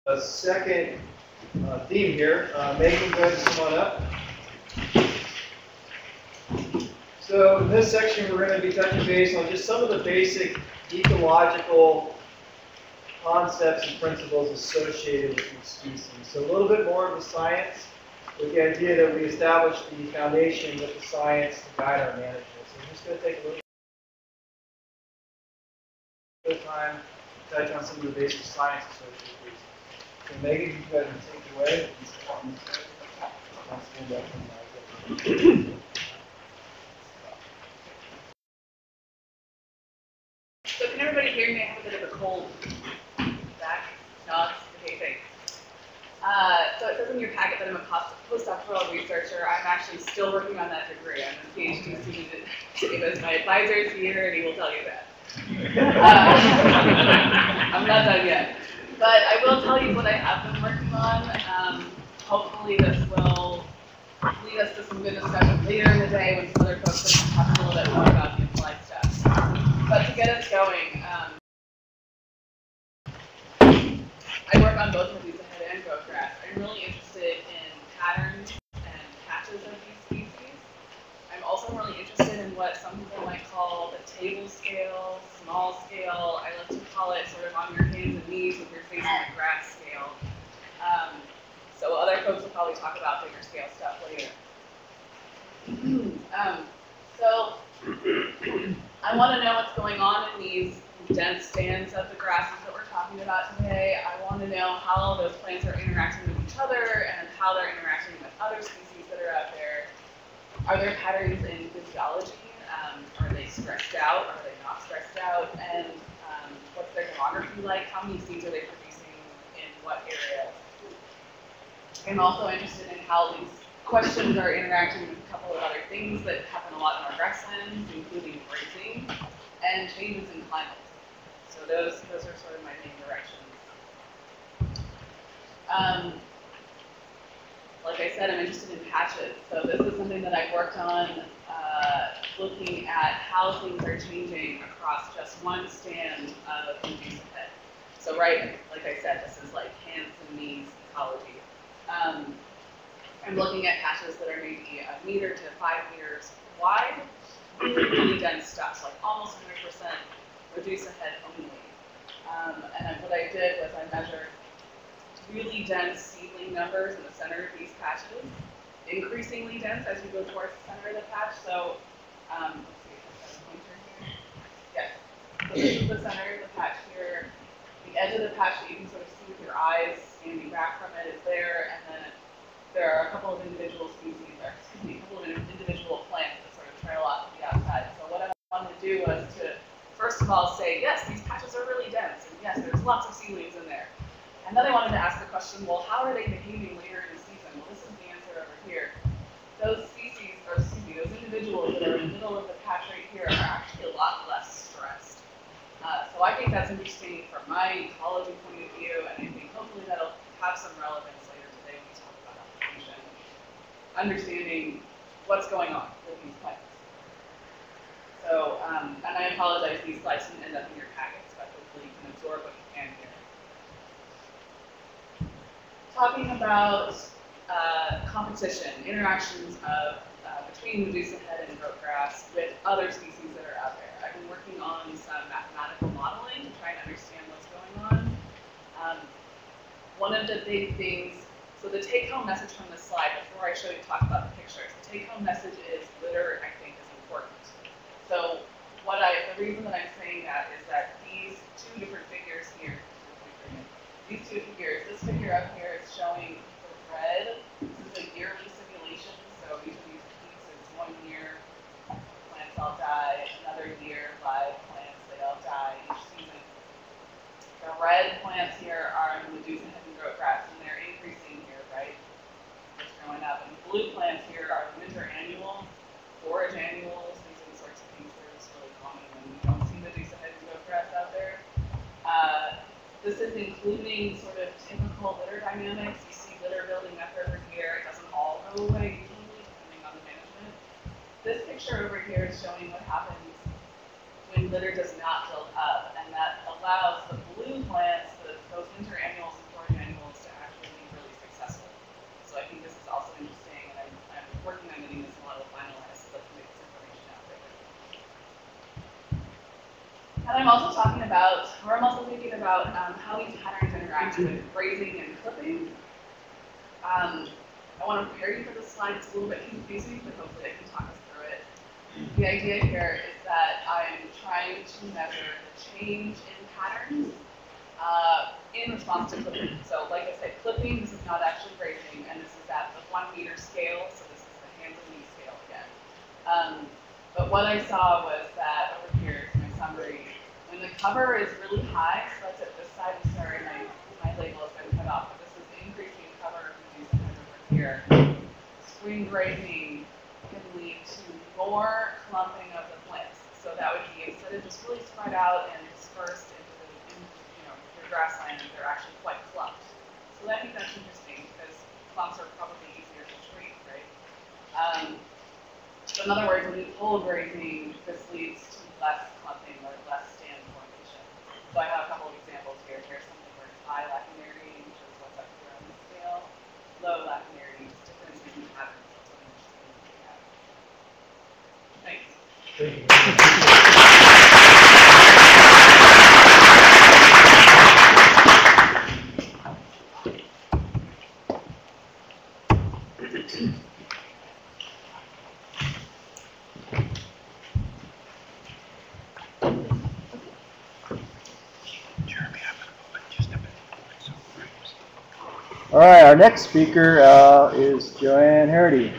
A second theme here. Megan, go ahead and come on up. So in this section, we're going to be touching base on just some of the basic ecological concepts and principles associated with these species. So a little bit more of the science, with the idea that we establish the foundation with the science to guide our management. So I'm just going to take a little bit of time to touch on some of the basic science associated with these. So Megan, you can go ahead and take it away. I'll stand up from my So can everybody hear me? I have a bit of a cold. Back? No, okay, thanks. So it says in your packet that I'm a postdoctoral researcher. I'm actually still working on that degree. I'm a PhD student at Dave as my advisor is here, and he will tell you that. I'm not done yet. But I will tell you what I have been working on. Hopefully this will lead us to some good discussion later in the day when some other folks can talk a little bit more about the applied stuff. But to get us going, I work on both Medusahead and Goatgrass. I'm really interested in patterns and patches of these species. I'm also really interested in what some people might call the table scale, small scale. I like to call it sort of on your hands and knees with your facing the grass scale. So other folks will probably talk about bigger scale stuff later. So I want to know what's going on in these dense stands of the grasses that we're talking about today. I want to know how those plants are interacting with each other and how they're interacting with other species that are out there. Are there patterns in physiology? Are they stressed out? Are they not stressed out? And what's their demography like? How many seeds are they producing in what areas? I'm also interested in how these questions are interacting with a couple of other things that happen a lot in our grasslands, including grazing and changes in climate. So those are sort of my main directions. Like I said, I'm interested in patches. So this is something that I've worked on, looking at how things are changing across just one stand of Medusahead. So right, like I said, this is like hands and knees ecology. I'm looking at patches that are maybe 1 meter to 5 meters wide, really dense stuff, like almost 100% Medusahead only. And what I did was I measured really dense seedling numbers in the center of these patches, increasingly dense as you go towards the center of the patch. So, let's see if I have a pointer here. Yes. So this is the center of the patch here. The edge of the patch that you can sort of see with your eyes standing back from it is there, and then there are a couple of individual species, or excuse me, a couple of individual plants that sort of trail off to the outside. So what I wanted to do was to, first of all, say, yes, these patches are really dense, and yes, there's lots of seedlings in there. And then I wanted to ask the question, well, how are they behaving later in the season? Well, this is the answer over here. Those species, or excuse me, those individuals that are in the middle of the patch right here are actually a lot less stressed. So I think that's interesting from my ecology point of view, and I think hopefully that'll have some relevance later today when we talk about application. Understanding what's going on with these plants. So, and I apologize, these slides didn't end up in your packets, but hopefully you can absorb what you can here. Talking about competition, interactions of between Medusahead and Goatgrass with other species that are out there. I've been working on some mathematical modeling to try and understand what's going on. One of the big things, so the take-home message from this slide, before I talk about the pictures, the take-home message is litter, I think, is important. So the reason that I'm saying that is that these two different figures here, these two figures, this figure up here is showing the red. This is a yearly simulation, so each of these peaks is 1 year, plants all die, another year, live plants, they all die each season. The red plants here are the Medusahead and Goatgrass, and they're increasing here, right? It's going up. And the blue plants here are the winter annuals, forage annuals. These are the sorts of things that are just really common when we don't see Medusahead and Goatgrass out there. This is including sort of typical litter dynamics. You see litter building up over here. It doesn't all go away usually, depending on the management. This picture over here is showing what happens when litter does not build up, and that allows the blue plants, those winter annuals and forage annuals, I'm also talking about, or I'm also thinking about how these patterns interact with grazing and clipping. I want to prepare you for this slide. It's a little bit confusing, but hopefully I can talk us through it. The idea here is that I'm trying to measure the change in patterns in response to clipping. So like I said, clipping, this is not actually grazing, and this is at the 1 meter scale, so this is the hands and knee scale again. But what I saw was that over here, my summary, when the cover is really high, so that's at this side, I'm sorry, my label has been cut off, but this is increasing cover of Medusahead over here. Spring grazing can lead to more clumping of the plants. So that would be, instead of just really spread out and dispersed into your grassland, they're actually quite clumped. So I think that's interesting because clumps are probably easier to treat, right? So in other words, when you pull grazing, this leads to less clumping or less stand formation. So I have a couple of examples here. Here's something where it's high lacunarity, which is what's up here on the scale. Low lacunarity, just difference in patterns. That's what I'm interested in looking at. Thanks. Thank you. All right, our next speaker is Joanne Heraty.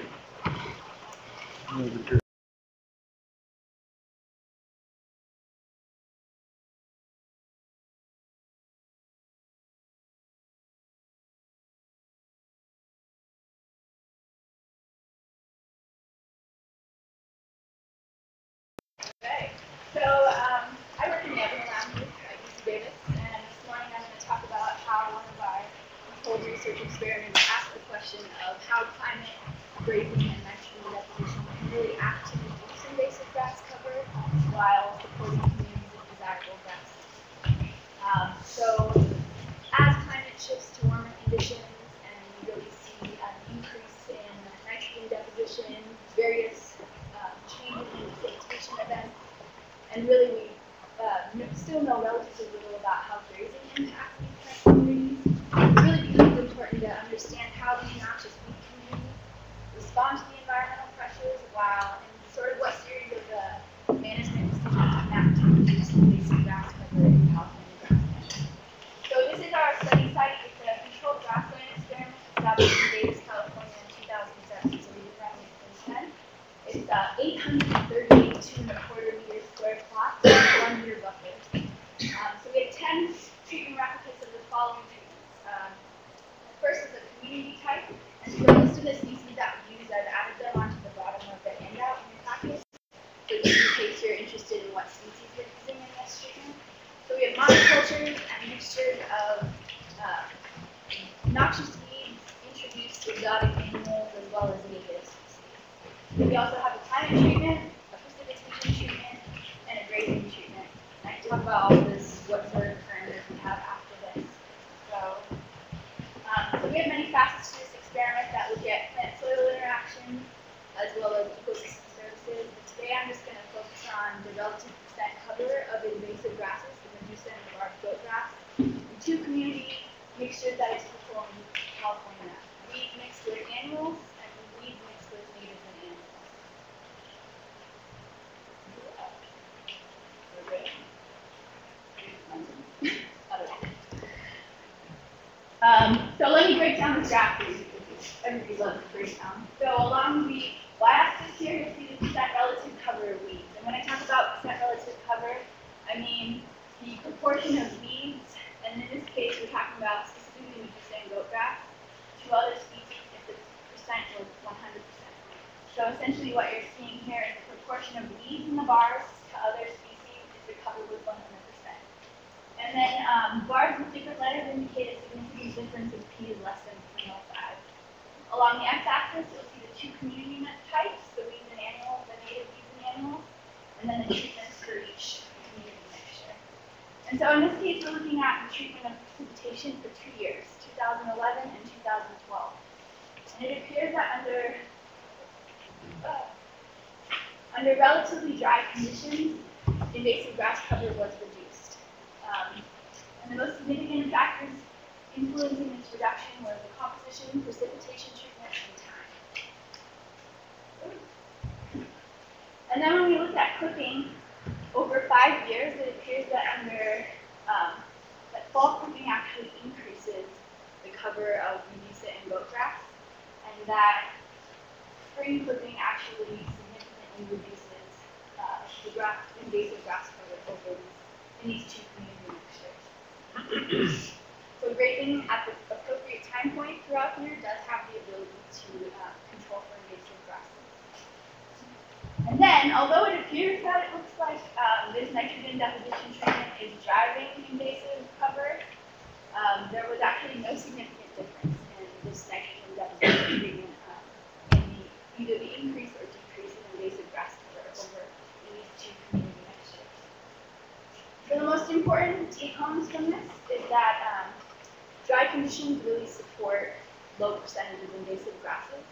Okay, so I work in the urban land group at UC Davis, and this morning I'm going to talk about how one of our controlled research experiments asked the question of how climate, grazing, and nitrogen deposition can really act to reduce invasive grass cover while supporting communities of desirable grass. So as climate shifts to warmer conditions and we really see an increase in nitrogen deposition, various changes in precipitation events, and really we still know relatively little about how grazing impacts these plant communities. It really becomes important to understand how these noxious weed communities respond to the environmental pressures while in sort of what series of the management decisions enact to reduce invasive grass cover in California grasslands. So this is our study site. It's a controlled grassland experiment established in Davis, California in 2007. So we've been running it since then. It's 838 2.25 meter square plots, 1 meter buffer. So we have 10 treatment replicas of the following treatments. The first is a community type, and for most of the species that we use, I've added them onto the bottom of the handout in your packet. So just in case you're interested in what species we're using in this treatment. So we have monocultures and mixtures of noxious weeds, introduced exotic animals, as well as native species. We also have a climate treatment, a precipitation treatment, and a grazing treatment. And I can talk about all of this, what sort of parameters we have after this. So we have many facets to this experiment that look at plant-soil interactions, as well as ecosystem services. But today I'm just going to focus on the relative percent cover of invasive grasses, the Medusa and the Barb Goatgrass, in 2 community mixtures that are typical in California. Weeds mixed with animals, and weeds mixed with natives and animals. So let me break down this graph for you. Everybody loves to break down. So along the y-axis here, you'll see the percent relative cover of weeds. And when I talk about percent relative cover, I mean the proportion of weeds, and in this case, we're talking about specifically Medusa and Goatgrass, to other species if the percent was 100%. So essentially what you're seeing here is the proportion of weeds in the bars to other species if the cover was 100%. And then bars with different letters indicate a significant difference if P is less than 0.05. Along the x-axis, you'll see the 2 community types, the weeds and animals, the native weeds and animals, and then the treatments for each community mixture. And so in this case, we're looking at the treatment of precipitation for 2 years, 2011 and 2012. And it appears that under relatively dry conditions, invasive grass cover was reduced. And the most significant factors influencing its reduction were the composition, precipitation treatment, and time. And then when we looked at clipping, over 5 years, it appears that that fall clipping actually increases the cover of Medusa and Goatgrass, and that spring clipping actually significantly reduces the invasive grass cover in these two community mixtures. So grazing at the appropriate time point throughout the year does have the ability to control for invasive grasses. And then, although it appears that it looks like this nitrogen deposition treatment is driving invasive cover, there was actually no significant difference in this nitrogen deposition treatment in either the increase or decrease in invasive grass cover over these two community mixtures. So the most important take-homes from this is that dry conditions really support low percentage of invasive grasses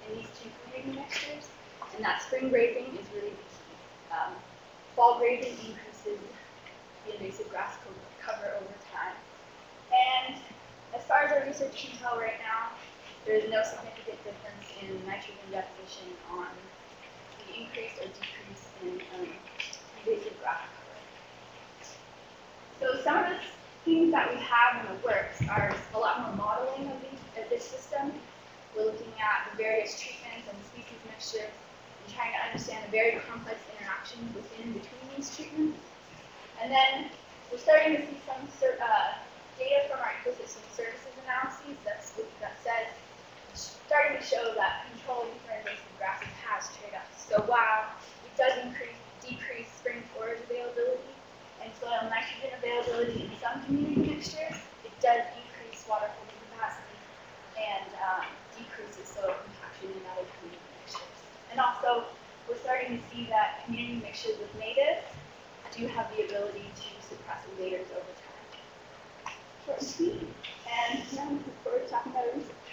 in these two community mixtures, and that spring grazing is really the key. Fall grazing increases the invasive grass cover over time. And as far as our research can tell right now, there is no significant difference in nitrogen deposition on the increase or decrease in invasive grass cover. So some of the things that we have in the works are a lot more modeling of this system. We're looking at the various treatments and the species mixtures and trying to understand the very complex interactions between these treatments. And then we're starting to see some data from our ecosystem services analyses that says, starting to show that controlling for invasive grasses has trade-offs. So while it does decrease spring forage availability and soil nitrogen availability in some community mixtures, it does increase water holding capacity and decreases soil compaction in other community mixtures. And also, we're starting to see that community mixtures with natives do have the ability to suppress invaders over time. Short and sweet, and now I'm looking forward to talking about our research.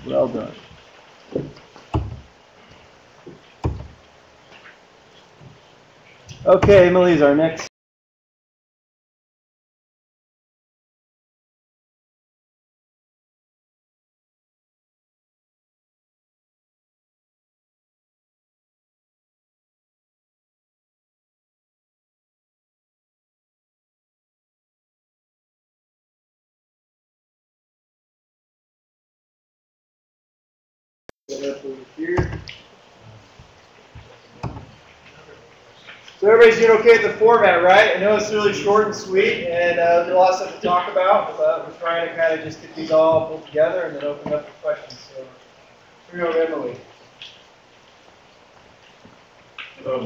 Well done. Okay, Emily's our next. So everybody's doing okay with the format, right? I know it's really short and sweet, and there's a lot of stuff to talk about, but we're trying to kind of just get these all pulled together and then open up for questions. So here we go, Emily. My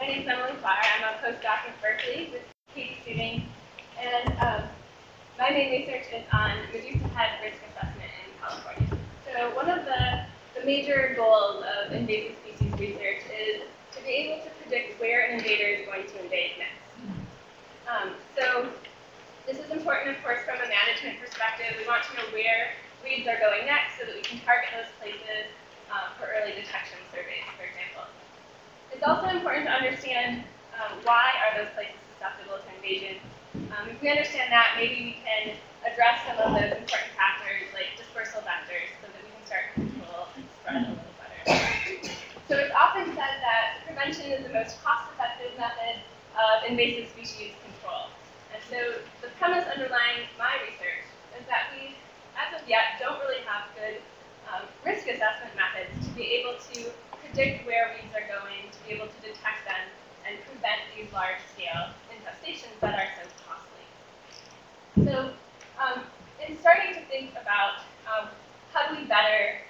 name is Emily Farr. I'm a postdoc at Berkeley with PhD student, and my main research is on Medusahead risk assessment in California. So one of the major goals of invasive species research is to be able to predict where an invader is going to invade next. So this is important, of course, from a management perspective. We want to know where weeds are going next so that we can target those places for early detection surveys, for example. It's also important to understand why are those places susceptible to invasion. If we understand that, maybe we can address some of those important factors like dispersal vectors so that we can start to control and spread a little better. So it's often said that prevention is the most cost-effective method of invasive species control. And so the premise underlying my research is that we, as of yet, don't really have good risk assessment methods to be able to predict where weeds are going, to be able to detect them, and prevent these large-scale infestations that are so costly. So in starting to think about how do we better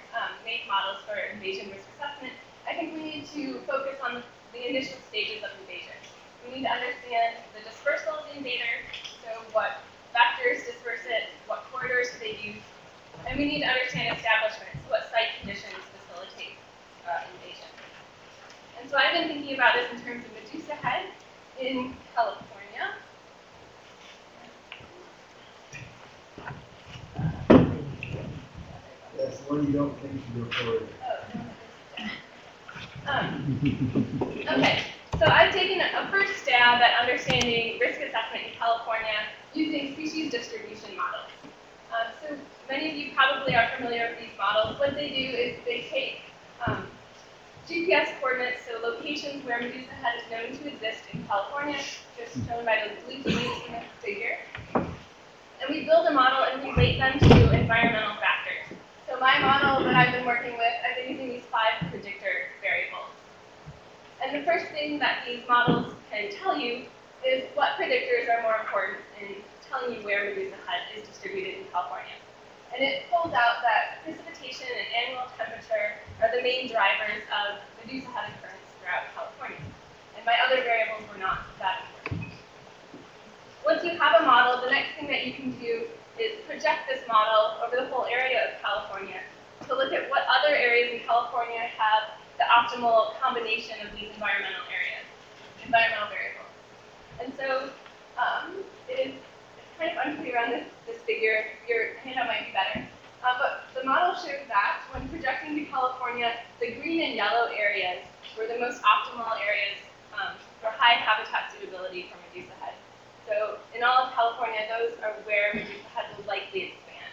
make models for invasion risk assessment, I think we need to focus on the initial stages of invasion. We need to understand the dispersal of the invader, so what vectors disperse it, what corridors do they use, and we need to understand establishments, what site conditions facilitate invasion. And so I've been thinking about this in terms of Medusahead in California. or you don't think you should go forward? Okay, so I've taken a first stab at understanding risk assessment in California using species distribution models. So many of you probably are familiar with these models. What they do is they take GPS coordinates, so locations where Medusahead is known to exist in California, just shown by those blue points in the figure. And we build a model and relate them to environmental factors. So my model that I've been working with, I've been using these 5 predictor variables. And the first thing that these models can tell you is what predictors are more important in telling you where Medusahead is distributed in California. And it pulls out that precipitation and annual temperature are the main drivers of Medusahead occurrence throughout California. And my other variables were not that important. Once you have a model, the next thing that you can do is project this model over the whole area of California to look at what other areas in California have the optimal combination of these environmental variables. And so it's kind of unclear on this figure. Your handout might be better. But the model shows that when projecting to California, the green and yellow areas were the most optimal areas for high habitat suitability for Medusahead. So in all of California, those are where Medusahead will likely expand.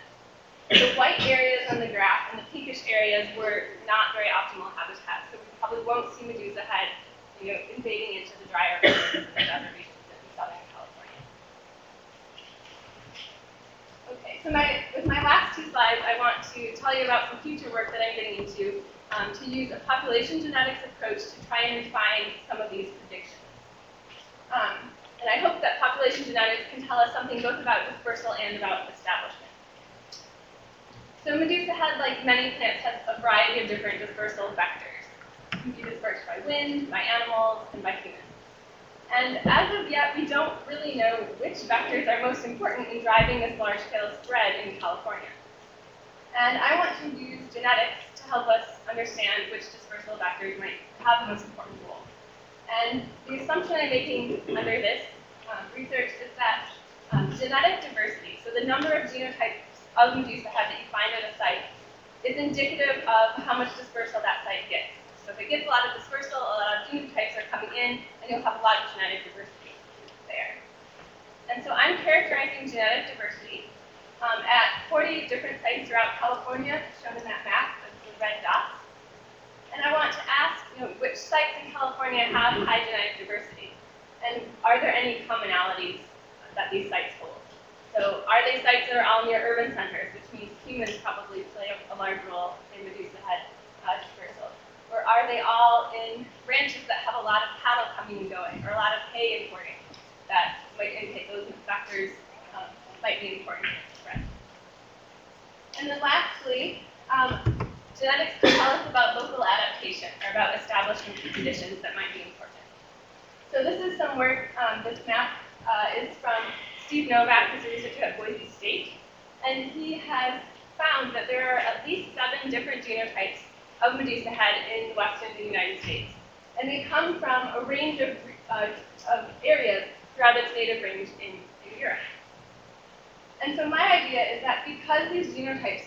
The white areas on the graph and the pinkish areas were not very optimal habitats, so we probably won't see Medusahead, invading into the drier regions and desert regions in Southern California. Okay, so with my last 2 slides, I want to tell you about some future work that I'm getting into to use a population genetics approach to try and refine some of these predictions. And I hope that population genetics can tell us something both about dispersal and about establishment. So Medusahead, like many plants, has a variety of different dispersal vectors. It can be dispersed by wind, by animals, and by humans. And as of yet, we don't really know which vectors are most important in driving this large-scale spread in California. And I want to use genetics to help us understand which dispersal vectors might have the most important role. And the assumption I'm making under this research is that genetic diversity, so the number of genotypes of Medusahead that you find at a site, is indicative of how much dispersal that site gets. So if it gets a lot of dispersal, a lot of genotypes are coming in, and you'll have a lot of genetic diversity there. And so I'm characterizing genetic diversity at 40 different sites throughout California, shown in that map, that's the red dots. And I want to ask, which sites in California have high genetic diversity? And are there any commonalities that these sites hold? So are they sites that are all near urban centers, which means humans probably play a large role in Medusahead dispersal? Or are they all in ranches that have a lot of cattle coming and going, or a lot of hay importing that might indicate those factors might be important in the spread? And then lastly, genetics can tell us about local adaptation, or about establishment conditions that might be important. So this is some work, this map is from Steve Novak, who's a researcher at Boise State, and he has found that there are at least 7 different genotypes of Medusahead in the western United States. And they come from a range of areas throughout its native range in Europe. And so my idea is that because these genotypes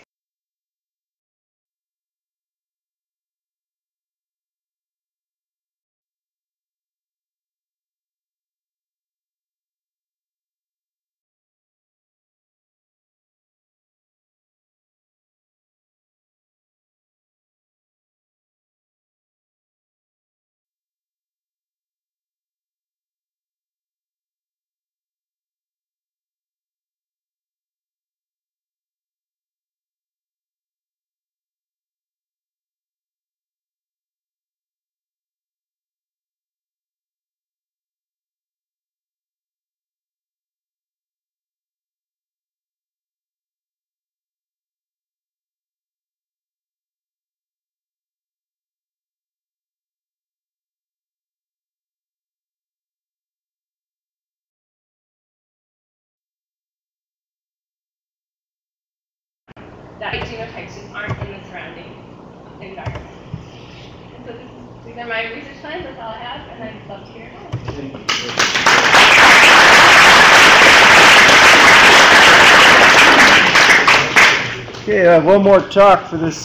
that genotypes just aren't in the surrounding environment. And so these are my research plans, that's all I have, and I'd love to hear it. Okay, I have one more talk for this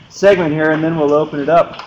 segment here, and then we'll open it up.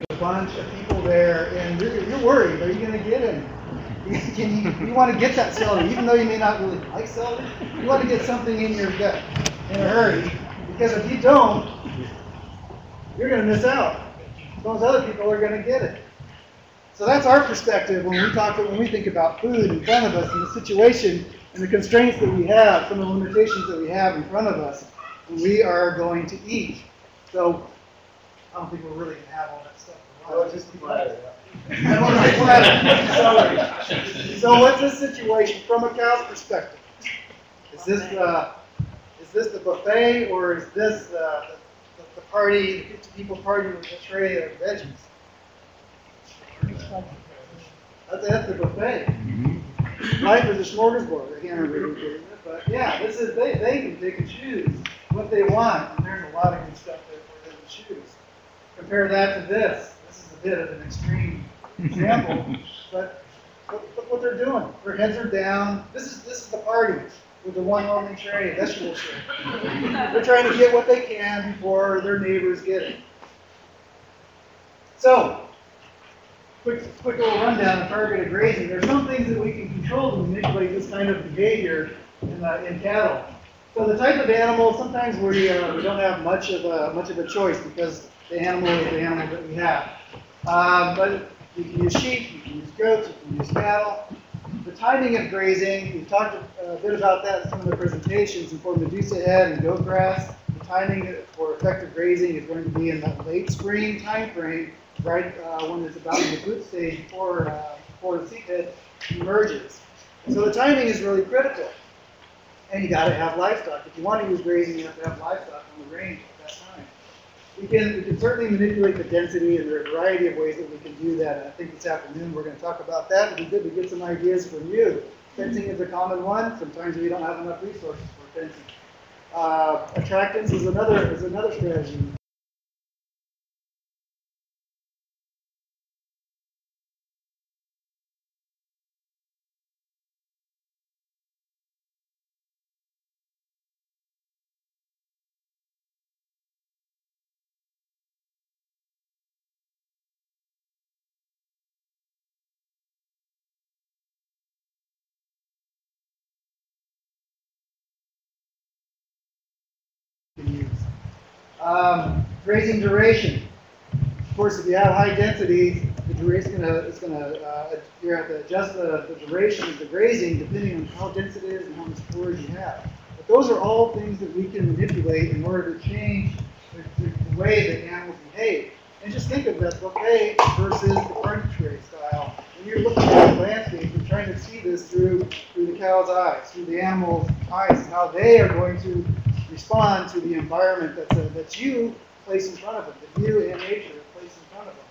a bunch of people there, and you're worried. Are you going to get any? You want to get that celery, even though you may not really like celery. You want to get something in your gut in a hurry, because if you don't, you're going to miss out. Those other people are going to get it. So that's our perspective when we think about food in front of us and the situation and the constraints that we have, some of the limitations that we have in front of us when we are going to eat. So I don't think we're really going to have all that stuff. Well, just the platter. So what's this situation from a cow's perspective? Is this the buffet, or is this the party, the 50 people party with a tray of veggies? That's the buffet. Life is a smorgasbord. I can't remember who did it, but yeah, this is they can choose what they want, and there's a lot of good stuff there for them to choose. Compare that to this. This is a bit of an extreme example, but look what they're doing. Their heads are down. This is the party with the one lonely tray, vegetable tray. They're trying to get what they can before their neighbors get it. So, quick little rundown of targeted grazing. There's some things that we can control to manipulate this kind of behavior in cattle. So the type of animal, sometimes we don't have much of a choice because the animal is the animal that we have. But you can use sheep, you can use goats, you can use cattle. The timing of grazing, we've talked a bit about that in some of the presentations. And for Medusahead and Goatgrass, the timing for effective grazing is going to be in the late spring time frame, right when it's about in the boot stage before the seed head emerges. And so the timing is really critical. And you got to have livestock. If you want to use grazing, you have to have livestock on the range at that time. We can certainly manipulate the density, and there are a variety of ways that we can do that. And I think this afternoon we're going to talk about that. It'd be good to get some ideas from you. Fencing is a common one. Sometimes we don't have enough resources for fencing. Attractants is another strategy. Use. Grazing duration. Of course, if you have high density, the duration you have to adjust the duration of the grazing depending on how dense it is and how much forage you have. But those are all things that we can manipulate in order to change the way that animals behave. And just think of that buffet versus the party tray style. When you're looking at the landscape, you're trying to see this through the cow's eyes, through the animal's eyes, how they are going to respond to the environment that you place in front of them, that you and nature place in front of them.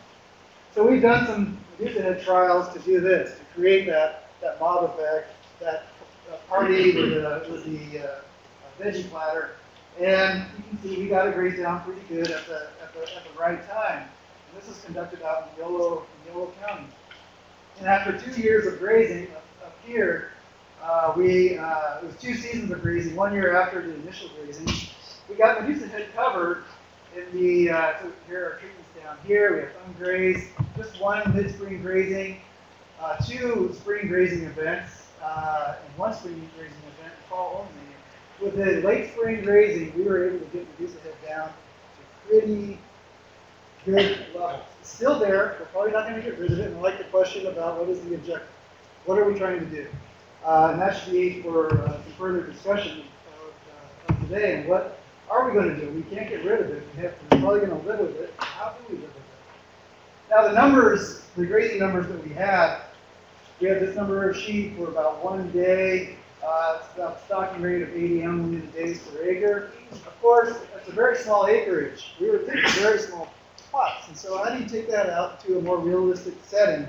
So we've done some Medusahead trials to do this, to create that mob effect, that party with the veggie platter, and you can see we got it grazed down pretty good at the right time. And this is conducted out in Yolo County. And after 2 years of grazing up here, it was 2 seasons of grazing, 1 year after the initial grazing. We got Medusahead covered in the, so here are treatments down here. We have ungrazed, just 1 mid-spring grazing, 2 spring grazing events, and 1 spring grazing event in fall only. With the late spring grazing, we were able to get Medusahead down to pretty good levels. It's still there. We're probably not going to get rid of it. And I like the question about what is the objective? What are we trying to do? And that should be for some further discussion of today. And what are we going to do? We can't get rid of it. We're probably going to live with it. How do we live with it? Now the numbers, the grazing numbers that we have this number of sheep for about 1 day. It's about a stocking rate of 80 animal unit days per acre. Of course, it's a very small acreage. We were thinking very small plots. And so how do you take that out to a more realistic setting?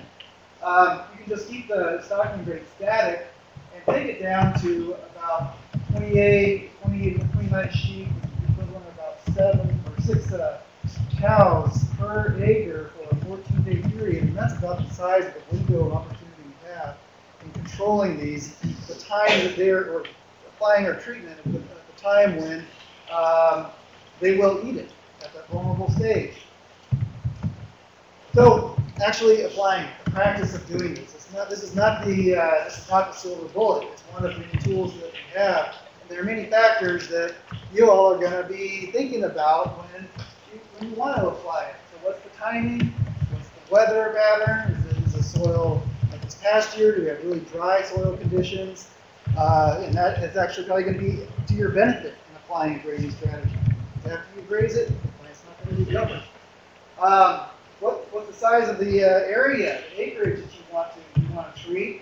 You can just keep the stocking rate static and take it down to about 28 to 29 sheep, equivalent of about 7 or 6 cows per acre for a 14-day period. And that's about the size of the window of opportunity we have in controlling these, the time that they're or applying our treatment at the time when they will eat it at that vulnerable stage. So actually applying it, the practice of doing this. This is not the silver bullet. It's one of many tools that we have. And there are many factors that you all are going to be thinking about when you want to apply it. So what's the timing? What's the weather pattern? Is the soil like this past year? Do we have really dry soil conditions? And that is actually probably going to be to your benefit in applying a grazing strategy. After you graze it, the plant's not going to be covered. What's the size of the area, the acreage that you want to treat?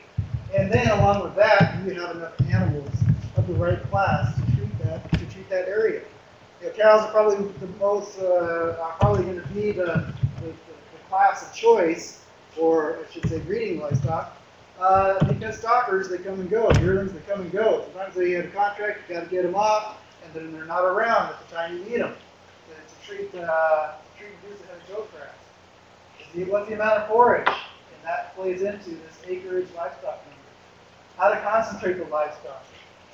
And then along with that, you have enough animals of the right class to treat that area. You know, cows are probably the most probably going to be the class of choice, or I should say breeding livestock, because stockers, they come and go. Yearlings, they come and go. Sometimes they have a contract, you got to get them off, and then they're not around at the time you need them to treat Medusahead goatgrass. What's the amount of forage? And that plays into this acreage livestock number. How to concentrate the livestock.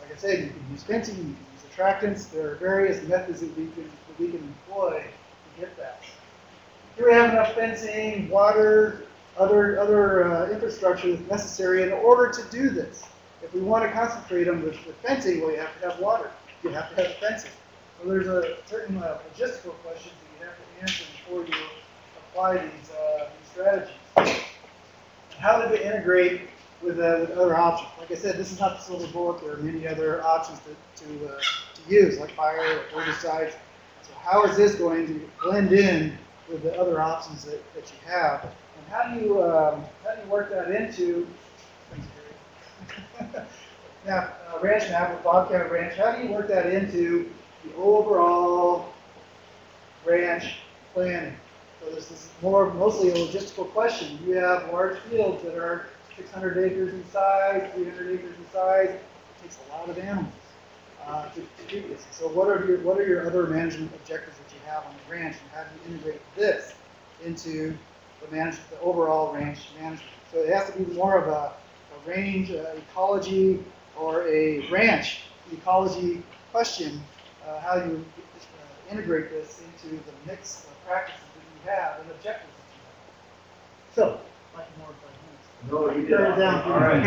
Like I said, you can use fencing, you can use attractants. There are various methods that we can employ to get that. Do we have enough fencing, water, other infrastructure that's necessary in order to do this? If we want to concentrate them with fencing, well, you have to have water. You have to have fencing. So there's a certain logistical questions that you have to answer before you apply these strategies. And how do they integrate with other options? Like I said, this is not the silver bullet. There are many other options to use, like fire or herbicides. So how is this going to blend in with the other options that you have? And how do you work that into now, ranch map with Bobcat Ranch? How do you work that into the overall ranch planning? So this is mostly a logistical question. You have large fields that are 600 acres in size, 300 acres in size. It takes a lot of animals to do this. So what are your other management objectives that you have on the ranch, and how do you integrate this into the overall ranch management? So it has to be more of a range ecology or a ranch ecology question. How you integrate this into the mix of practices that you have and objectives that you have. So, like more of 5 minutes. No, you did it down. All right.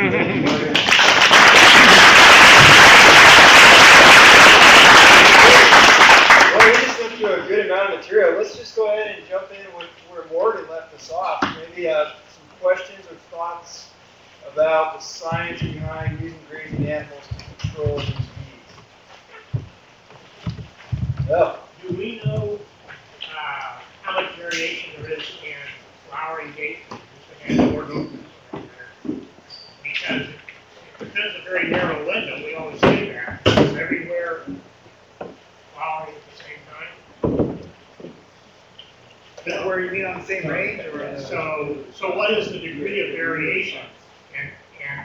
Well, we just went through a good amount of material. Let's just go ahead and jump in where Morgan left us off. Maybe some questions or thoughts about the science behind using grazing animals to control these weeds. Yeah. Do we know how much variation there is in flowering dates? Because it's a very narrow window, we always say that. Is everywhere flowering at the same time? Is that where you mean on the same range? Or so what is the degree of variation? And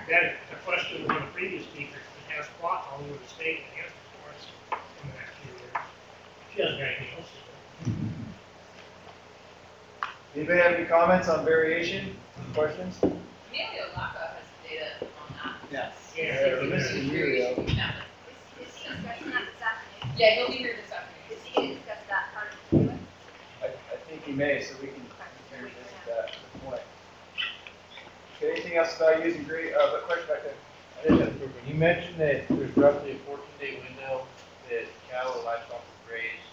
that the question of one of the previous speakers that has plots all over the state and answer for us in the next few years. She doesn't have anything else to say. Anybody have any comments on variation? Questions? Emilio Laca has data on that. Yes. Yeah. This is you. Is he discussing that this afternoon? Yeah, he'll be here this afternoon. Is he going to discuss that part of the doing? I think he may, so we can revisit that point. Okay, anything else about using but question back there? I just have a quick one. You mentioned that there's roughly a 14-day window that cattle or livestock will graze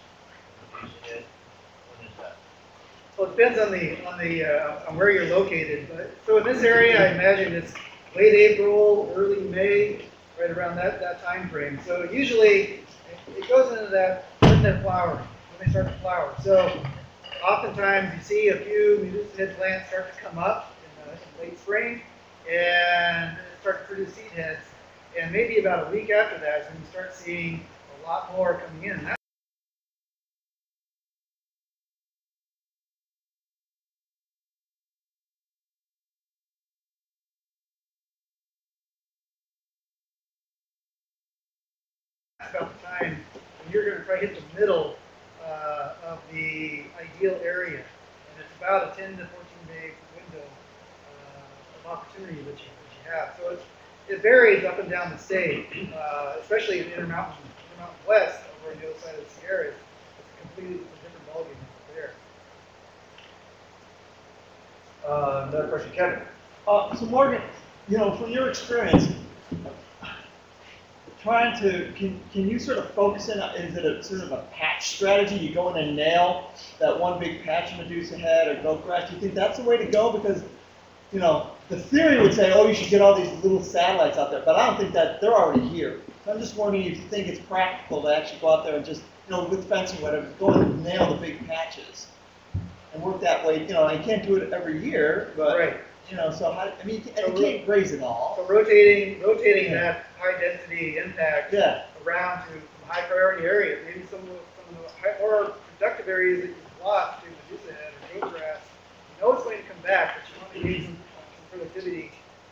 Medusahead. When is that? Well, it depends on where you're located. But so in this area, I imagine it's late April, early May, right around that time frame. So usually it goes into that flowering, when they start to flower. So oftentimes you see a few Medusahead plants start to come up in late spring and start to produce seed heads. And maybe about a week after that is when you start seeing a lot more coming in. About the time when you're going to try to hit the middle of the ideal area, and it's about a 10 to 14 day window of opportunity that you have. So it varies up and down the state, especially in the Intermountain West, over on the other side of the Sierras. It's a completely different ballgame over there. Another question, Kevin. So Morgan, from your experience, can you sort of focus in, is it a sort of a patch strategy? You go in and nail that one big patch of Medusahead or Goatgrass. Do you think that's the way to go? Because, the theory would say, oh, you should get all these little satellites out there, but I don't think that they're already here. So I'm just wondering if you think it's practical to actually go out there and just, with fencing, whatever, go in and nail the big patches and work that way. You can't do it every year, but, Right. so how, and you can't graze it all. So rotating that high density impact Yeah. around to some high priority areas, maybe some of the more productive areas that you've lost to Medusahead or Goatgrass. You know it's going to come back, but you want to gain some productivity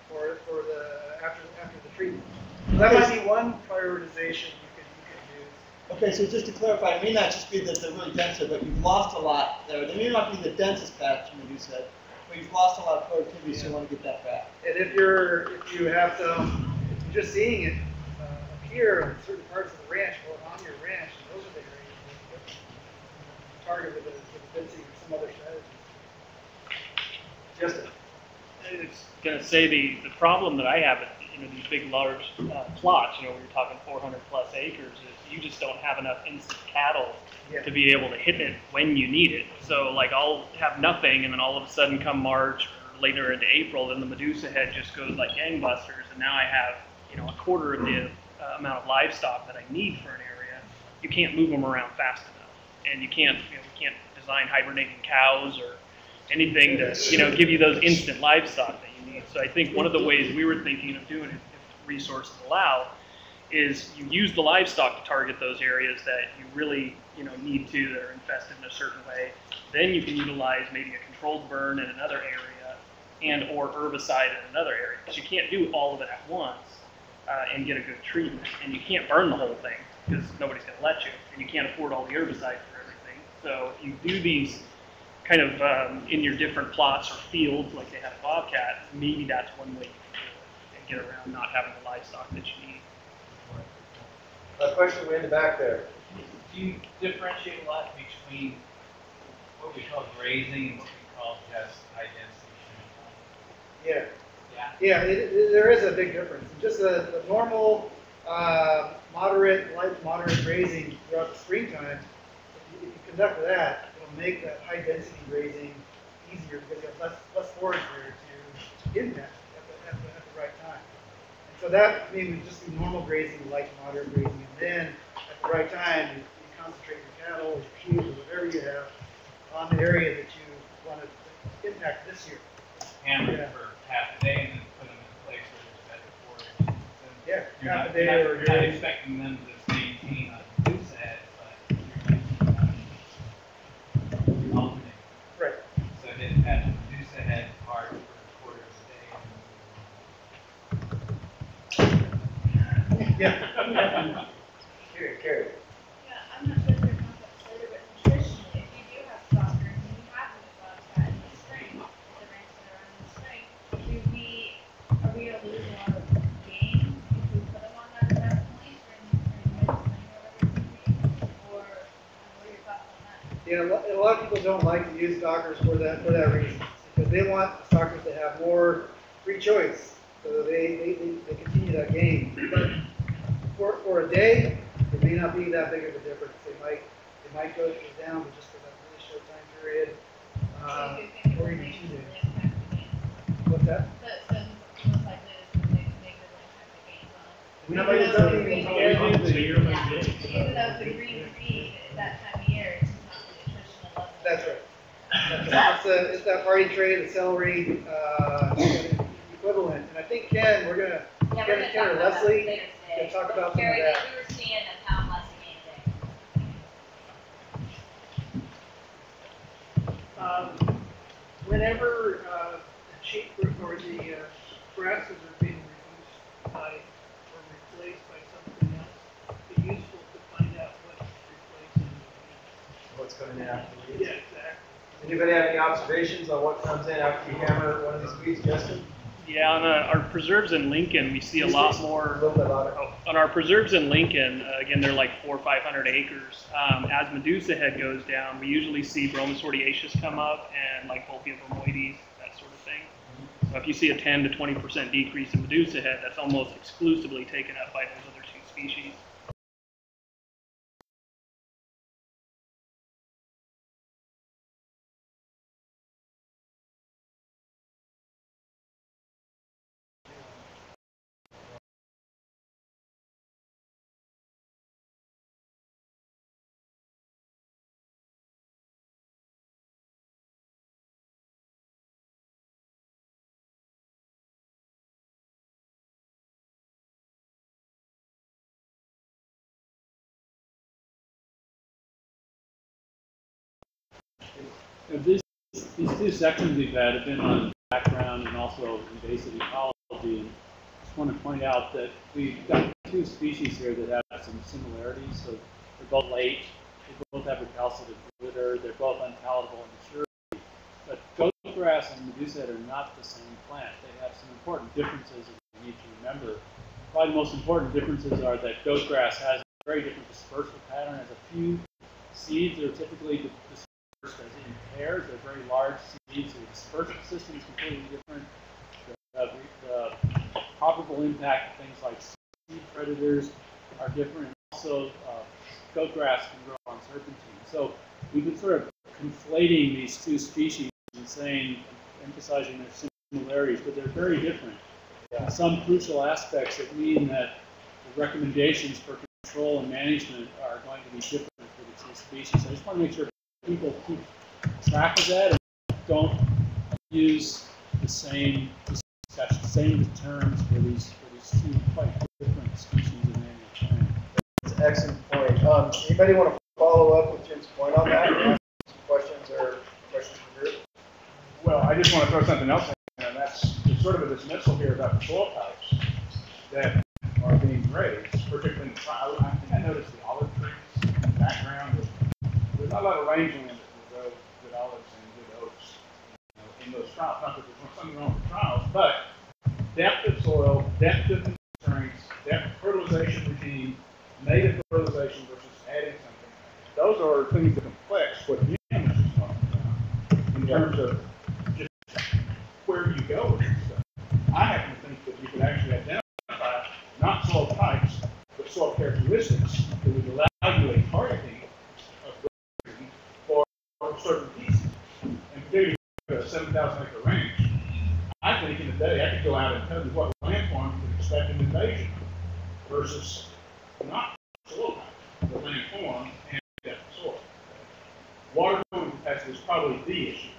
for the after the treatment. So that might be one prioritization you can use. Okay, so just to clarify, it may not just be that they're really dense, but you've lost a lot there. They may not be the densest patch, Medusahead, but you've lost a lot of productivity, so you want to get that back. And if you're just seeing it appear in certain parts of the ranch or on your ranch, those are the areas that target with a fencing or some other strategy. Justin. I was going to say the problem that I have at these big large plots, where you're talking 400 plus acres, is you just don't have enough instant cattle to be able to hit it when you need it. So like I'll have nothing, and then all of a sudden come March or later into April, then the Medusahead just goes like gangbusters, and now I have a quarter of the amount of livestock that I need for an area. You can't move them around fast enough, and you can't design hibernating cows or anything to give you those instant livestock that you need. So I think one of the ways we were thinking of doing it, if resources allow, is you use the livestock to target those areas that you really need to, that are infested in a certain way. Then you can utilize maybe a controlled burn in another area and or herbicide in another area, because you can't do all of it at once and get a good treatment. And you can't burn the whole thing because nobody's going to let you, and you can't afford all the herbicide for everything. So you do these kind of in your different plots or fields, like they have a bobcat. Maybe that's one way you can do it and get around not having the livestock that you need. A question way in the back there. Do you differentiate a lot between what we call grazing and what we call just high density? Yeah, there is a big difference. Just the normal, light moderate grazing throughout the springtime, if you conduct that, it'll make that high density grazing easier because you have less forage there to get that at the right time. And so that means just do normal grazing, light moderate grazing, and then at the right time you concentrate your cattle, your sheep, or whatever you have on the area that you want to impact this year. Hammer it for half a day and then put them in a place where there's better forage. Yeah, half a day or you're not expecting them to maintain a Medusahead, but you're alternating. Right. So I didn't have a Medusahead part for a quarter of a day. Yeah. Carrie. Yeah, I'm not sure if there's concepts later, but nutritionally, if you do have stalkers and you have the bobcat in the spring, the ranch that are in the spring, are we going to lose a lot of game if we put them on that at that point during mid-spring or what are your thoughts on that? Yeah, a lot of people don't like to use stalkers for that reason, because they want the stalkers to have more free choice, so they continue that game. But for a day, it may not be that big of a difference. They might go down, but just for that really short time period, or even 2 days. What's that? Even though it's a green feed at that time of year, it's not the nutritional level. That's right. It's that party tray, the celery equivalent. And I think Ken or Leslie can talk about some of Gary, that. we were seeing a pound less a game day. Whenever the sheep or the grasses are being reduced by or replaced by something else, it'd be useful to find out what's replacing. What's coming in after the weeds? Yeah, exactly. Anybody have any observations on what comes in after you hammer one of these weeds, Justin? Yeah, on our preserves in Lincoln, we see a lot more. A little bit louder. On our preserves in Lincoln, again, they're like 400 or 500 acres. As Medusahead goes down, we usually see Bromosordiaceus come up and like Vulpia vermoides, that sort of thing. So if you see a 10 to 20% decrease in Medusahead, that's almost exclusively taken up by those other two species. These two sections we've had have been on background and also invasive ecology. And just want to point out that we've got two species here that have some similarities. So they're both late, they both have recalcitrant litter, they're both unpalatable in maturity. But goatgrass and Medusahead are not the same plant. They have some important differences that we need to remember. Probably the most important differences are that goatgrass has a very different dispersal pattern, has a few seeds that are typically dispersed as in pairs. They're very large seeds, so the dispersal system is completely different. The probable impact of things like seed predators are different. Also, goatgrass can grow on serpentine. So we've been sort of conflating these two species and saying, emphasizing their similarities, but they're very different. In some crucial aspects that mean that the recommendations for control and management are going to be different for the two species. So I just want to make sure people keep track of that and don't use the same terms for these two quite different species of annual plant. That's an excellent point. Anybody want to follow up with Jim's point on that? Some questions for the group? Well, I just want to throw something else in, and that's sort of a dismissal here about the soil types that are being grazed, particularly in the trial. I think I noticed the olive trees in the background. There's not a lot of rangeland that will grow good olives and good oaks in those trials. Not that there's something wrong with trials, but depth of soil, depth of constraints, depth of fertilization regime, native fertilization versus adding something. Those are things that complex what the image is talking about in terms of just where you go with this stuff. I happen to think that you could actually identify not soil types, but soil characteristics that would allow you a targeting of certain pieces, and particularly a 7,000 acre range. I think in a day I could go out and tell you what landform you can expect an invasion versus not soil type, the landform and depth of soil. Water holding capacity is probably the issue.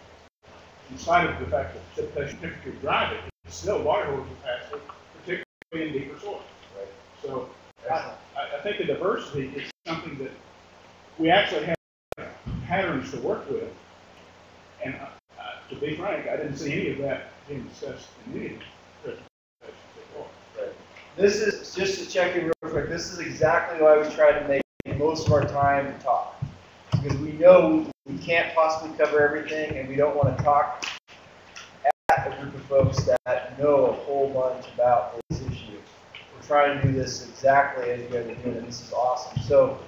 In spite of the fact that precipitation temperature drive it, it's still water holding capacity, particularly in deeper soil. Right. So I think the diversity is something that we actually have patterns to work with, and to be frank, I didn't see any of that being discussed in any of the presentations before. Right. This is, just to check in real quick, this is exactly why we try to make most of our time to talk. Because we know we can't possibly cover everything, and we don't want to talk at a group of folks that know a whole bunch about this issue. We're trying to do this exactly as you guys are doing, and this is awesome. So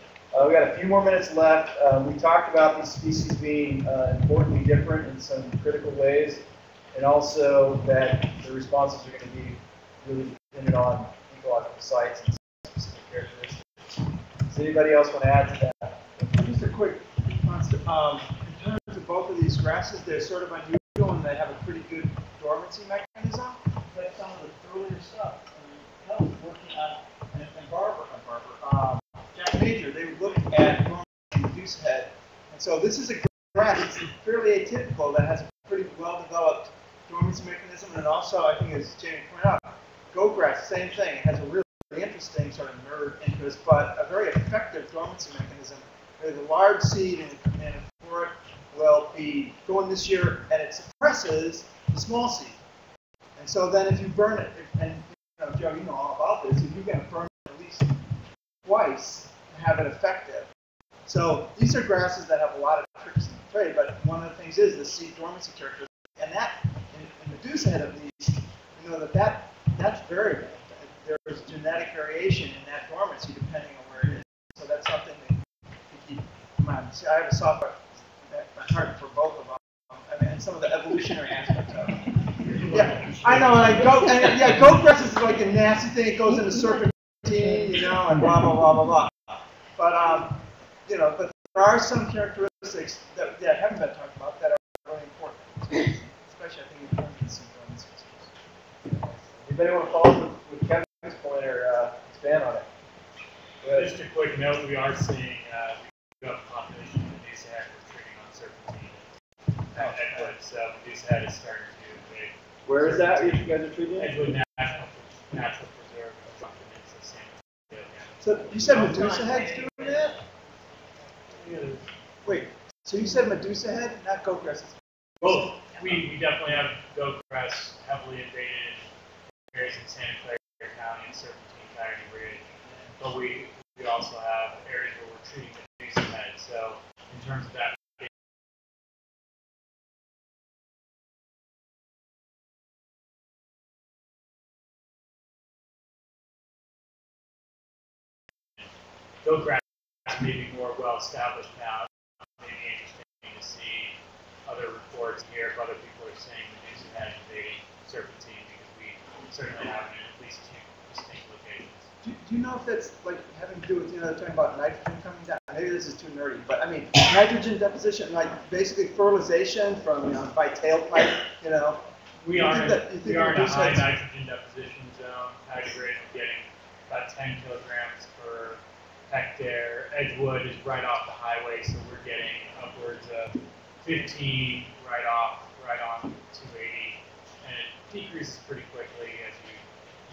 we got a few more minutes left. We talked about these species being importantly different in some critical ways, and also that the responses are going to be really dependent on ecological sites and specific characteristics. Does anybody else want to add to that? Just a quick response. In terms of both of these grasses, they're sort of unusual and they have a pretty good dormancy mechanism. But some of the earlier stuff, I was working on, and Barb, Jack Major, they would look at Medusahead. And so this is a grass that's fairly atypical that has a pretty well-developed dormancy mechanism, and also, I think as Jamie pointed out, goatgrass, same thing. It has a really interesting sort of nerve interest, but a very effective dormancy mechanism. There's a large seed, and for it will be going this year, and it suppresses the small seed. And so then if you burn it, and Joe, you know all about this, if you're going to burn it at least twice to have it effective. So these are grasses that have a lot of tricks in the trade, but one of the things is the seed dormancy characteristic. And that, in Medusahead of these, you know that's variable. There's genetic variation in that dormancy depending on where it is. So that's something that you keep in mind. See, I have a soft heart for both of them, and some of the evolutionary aspects of it. I know, goatgrass is like a nasty thing. It goes into serpentine, you know, and blah blah blah blah blah. But you know, but there are some characteristics that haven't been talked about that are really important, especially I think in terms of the seed-growing species. Anybody want to follow with Kevin's point or expand on it? Just a quick note: we are seeing we have a population of Medusahead we're treating on serpentine. Edgewood, so Medusahead is starting to invade. Where is that? You guys are treating? Edgewood Natural Preserve. So you said Medusahead's doing that? Wait, so you said Medusahead, not goatgrass? Both. We definitely have goatgrass heavily invaded areas in Santa Clara County and Serpentine County Ridge, but we also have areas where we're treating Medusahead. So in terms of that. Goatgrass may be more well established now. It may be interesting to see other reports here if other people are saying Medusahead invading serpentine, because we certainly have it in at least 2 distinct locations. Do you know if that's like having to do with, you know, they're talking about nitrogen coming down? Maybe this is too nerdy, but I mean, nitrogen deposition, like basically fertilization from, you know, by tailpipe, you know. We are in a high nitrogen deposition zone. Tigrate is getting about 10 kilograms per hectare. Edgewood is right off the highway, so we're getting upwards of 15 right on 280, and it decreases pretty quickly as you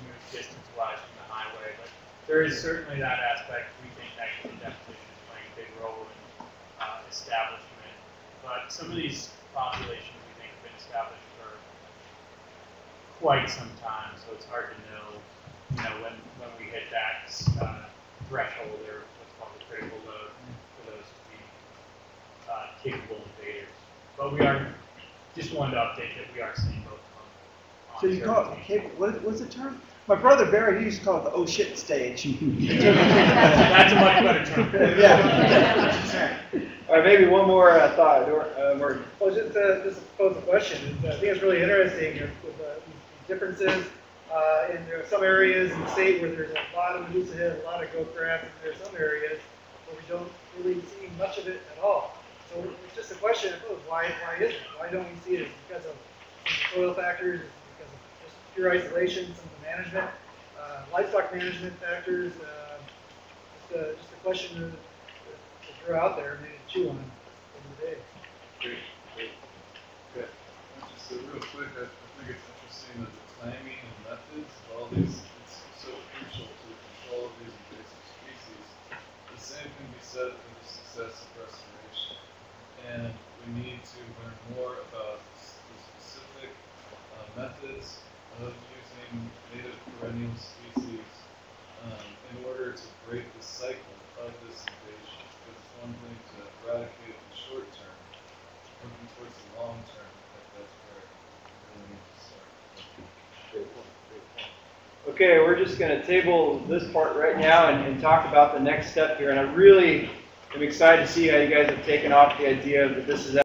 move distance-wise from the highway. But there is certainly that aspect. We think nitrogen deposition is playing a big role in establishment. But some of these populations we think have been established for quite some time, so it's hard to know, you know, when we hit that threshold or what's called the critical load for those to be capable invaders. But we are just wanted to update that we are seeing both on So you call it capable? What's the term? My brother Barry, he used to call it the oh shit stage. That's a much better term. Yeah. All right, maybe one more thought, Morgan. Well, just pose a question. I think it's really interesting with these differences. In there are some areas in the state where there's a lot of Medusahead, a lot of goatgrass, and there are some areas where we don't really see much of it at all. So it's just a question of why is it? Why don't we see it? Is it because of some soil factors? Is it because of just pure isolation, some of the management, livestock management factors? Just a question to throw out there and maybe chew on over the day. Great. Good. Just real quick, I think it's interesting that the timing and methods of all these, it's so crucial to the control of these invasive species. The same can be said for the success of restoration. And we need to learn more about the specific methods of using native perennial species in order to break the cycle of this invasion. Because it's one thing to eradicate in the short term, looking towards the long term, that's where we really need to start. Great point. Okay, we're just going to table this part right now and talk about the next step here. And I really am excited to see how you guys have taken off the idea that this is